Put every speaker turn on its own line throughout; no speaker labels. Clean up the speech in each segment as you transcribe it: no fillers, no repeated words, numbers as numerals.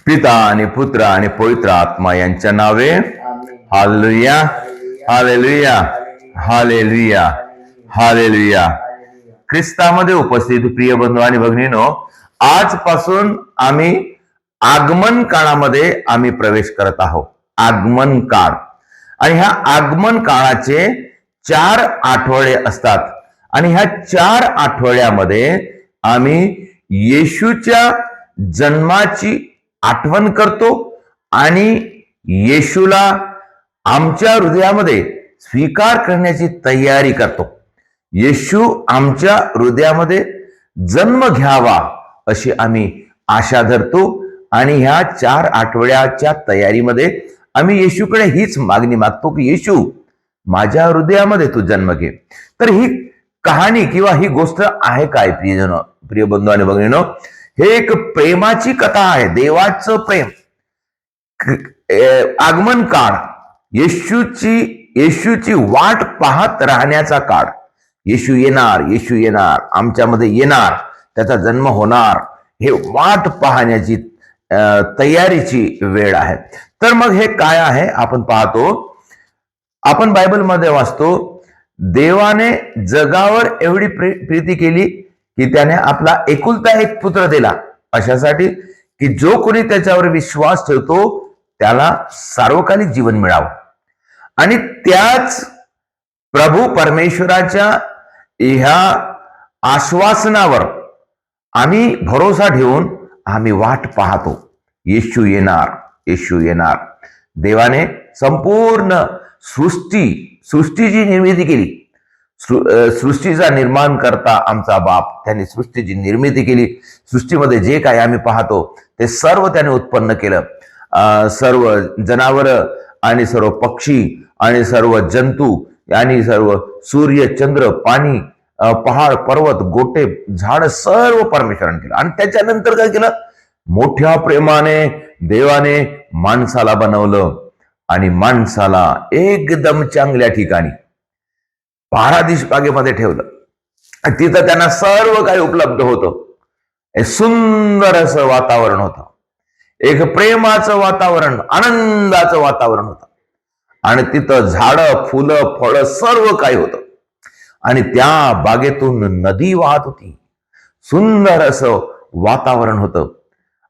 पिता आणि पुत्र आणि पवित्र आत्मा यांच्या नावे. Hallelujah, hallelujah, hallelujah, hallelujah. ख्रिस्तामध्ये उपस्थित प्रिय बंधू आणि भगिनीनो, आजपासून आम्ही आगमन काळामध्ये आम्ही प्रवेश करत आहोत. आगमन काळ. आणि ह्या आगमन काळाचे 4 आठवडे असतात आणि ह्या 4 आठवड्यामध्ये आम्ही येशूच्या जन्माची आठवण करतो आणि येशूला आमच्या हृदयामध्ये स्वीकार करण्याची तयारी करतो. येशू आमच्या हृदयामध्ये जन्म घ्यावा अशी आम्ही आशा धरतो आणि ह्या 4 आठवड्याच्या तयारीमध्ये आम्ही येशूकडे हीच मागणी मागतो की येशू, माझ्या हृदयामध्ये तू जन्म घे. तर ही कहाणी किंवा ही गोष्ट आहे काय प्रिय बंधू आणि भगिनीनो? हे एक प्रेमाची कथा आहे. देवाचं प्रेम. आगमन काळ, येशूची वाट पाहत राहण्याचा काळ. येशू येणार, येशू येणार, आमच्यामध्ये येणार, त्याचा जन्म होणार, हे वाट पाहण्याची तयारीची वेळ आहे. तर मग हे काय आहे आपण पाहतो. आपण बायबलमध्ये वाचतो, देवाने जगावर एवढी प्रीती केली की त्याने आपला एकुलता एक पुत्र दिला, अशासाठी की जो कोणी त्याच्यावर विश्वास ठेवतो त्याला सार्वकालिक जीवन मिळावं. आणि त्याच प्रभू परमेश्वराच्या ह्या आश्वासनावर आम्ही भरोसा ठेवून आम्ही वाट पाहतो. येशू येणार, येशू येणार. देवाने संपूर्ण सृष्टीची निर्मिती केली. सृष्टीचा निर्माण करता आमचा बाप, त्याने सृष्टीची निर्मिती केली. सृष्टीमध्ये जे काही आम्ही पाहतो ते सर्व त्याने उत्पन्न केलं. सर्व जनावर आणि सर्व पक्षी आणि सर्व जंतू आणि सर्व सूर्य, चंद्र, पाणी, पहाड, पर्वत, गोटे, झाड सर्व परमेश्वराने केलं. आणि त्याच्यानंतर काय केलं? मोठ्या प्रेमाने देवाने माणसाला बनवलं आणि माणसाला एकदम चांगल्या ठिकाणी पारादीस बागेमध्ये ठेवलं. तिथं त्यांना सर्व काही उपलब्ध होतं. एक सुंदर असं वातावरण होतं, एक प्रेमाचं वातावरण, आनंदाचं वातावरण होतं. आणि तिथं झाडं, फुलं, फळं सर्व काही होतं. आणि त्या बागेतून नदी वाहत होती. सुंदर असं वातावरण होतं.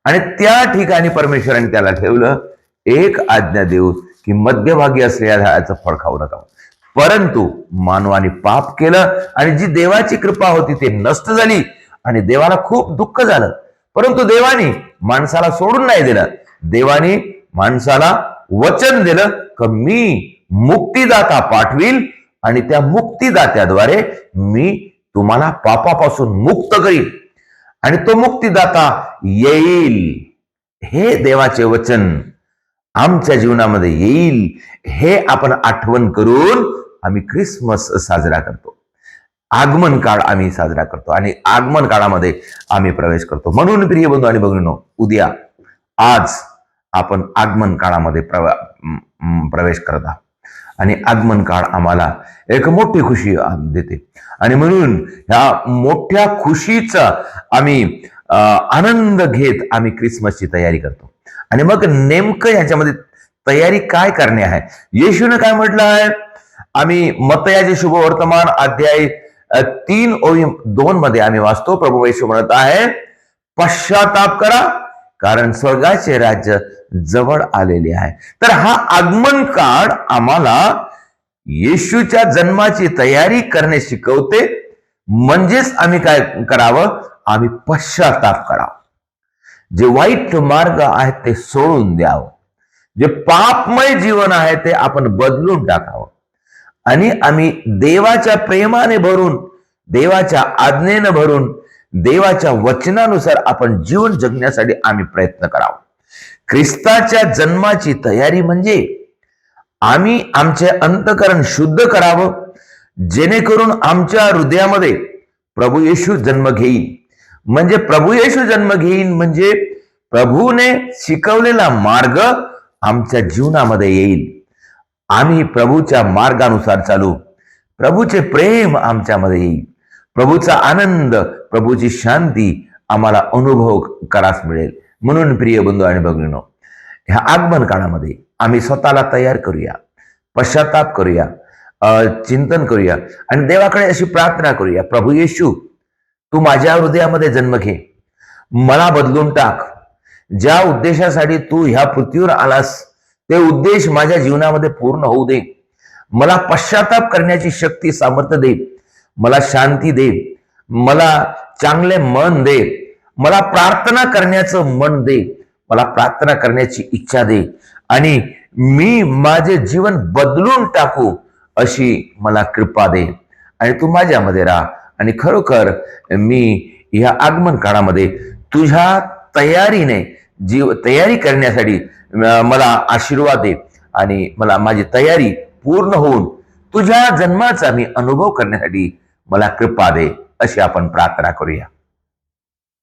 आणि त्या ठिकाणी परमेश्वराने त्याला ठेवलं. एक आज्ञा देऊ की मध्यभागी असलेल्या झाडाचं फळ खाऊ नका. परंतु मानवाने पाप केलं आणि जी देवाची कृपा होती ती नष्ट झाली आणि देवाला खूप दुःख झालं. परंतु देवाने माणसाला सोडून नाही दिलं. देवाने माणसाला वचन दिलं की मी मुक्तिदाता पाठवील आणि त्या मुक्तिदात्याद्वारे मी तुम्हाला पापापासून मुक्त करील आणि तो मुक्तिदाता येईल. हे देवाचे वचन आमच्या जीवनामध्ये येईल, हे आपण आठवण करून आम्ही ख्रिसमस साजरा करतो. आगमन काळ आम्ही साजरा करतो आणि आगमन काळामध्ये आम्ही प्रवेश करतो. म्हणून प्रिय बंधू आणि भगिनींनो, उद्या आज आपण आगमन काळामध्ये प्रवेश करत आहोत. आणि आगमन काळ आम्हाला एक मोठी खुशी देते. आणि म्हणून ह्या मोठ्या खुशीचा आम्ही आनंद घेत आम्ही ख्रिसमसची तयारी करतो. आणि मग नेमकं याच्यामध्ये तयारी काय करणे आहे? येशूने काय म्हटलं आहे? आम्ही मत्तयाचे शुभवर्तमान अध्याय 3:2 मध्ये आम्ही वाचतो, प्रभू येशू म्हणत आहे, पश्चाताप करा कारण स्वर्गाचे राज्य जवळ आलेले आहे. तर हा आगमन काळ आम्हाला येशूच्या जन्माची तयारी करणे शिकवते. म्हणजेच आम्ही काय करावं? आम्ही पश्चाताप करावं. जे वाईट मार्ग आहेत ते सोडून द्यावं. जे पापमय जीवन आहे ते आपण बदलून टाकावं. आणि आम्ही देवाच्या प्रेमाने भरून, देवाच्या आज्ञेनं भरून, देवाच्या वचनानुसार आपण जीवन जगण्यासाठी आम्ही प्रयत्न करावा. ख्रिस्ताच्या जन्माची तयारी म्हणजे आम्ही आमचे अंतःकरण शुद्ध करावं, जेणेकरून आमच्या हृदयामध्ये प्रभू येशू जन्म घेईल. म्हणजे प्रभू येशू जन्म घेईल म्हणजे प्रभूने शिकवलेला मार्ग आमच्या जीवनामध्ये येईल. आम्ही प्रभूच्या मार्गानुसार चालू. प्रभूचे प्रेम आमच्यामध्ये येईल. प्रभूचा आनंद, प्रभूची शांती आम्हाला अनुभव करास मिळेल. म्हणून प्रिय बंधू आणि भगिनींनो, ह्या आगमन काळामध्ये आम्ही स्वतःला तयार करूया, पश्चाताप करूया, चिंतन करूया आणि देवाकडे अशी प्रार्थना करूया, प्रभू येशू, तू माझ्या हृदयामध्ये जन्म घे, मला बदलून टाक. ज्या उद्देशासाठी तू ह्या पृथ्वीवर आलास ते उद्देश माझ्या जीवनामध्ये पूर्ण होऊ दे. मला पश्चाताप करण्याची शक्ती, सामर्थ्य दे. मला शांती दे. मला चांगले मन दे. मला प्रार्थना करण्याचं मन दे. मला प्रार्थना करण्याची इच्छा दे आणि मी माझे जीवन बदलून टाकू अशी मला कृपा दे. आणि तू माझ्यामध्ये राहा आणि खरोखर मी ह्या आगमन काळामध्ये तुझ्या तयारीने तयारी करण्यासाठी मला आशीर्वाद दे आणि मला माझी तयारी पूर्ण होऊन तुझ्या जन्माचा मी अनुभव करण्यासाठी मला कृपा दे. अशी आपण प्रार्थना करूया.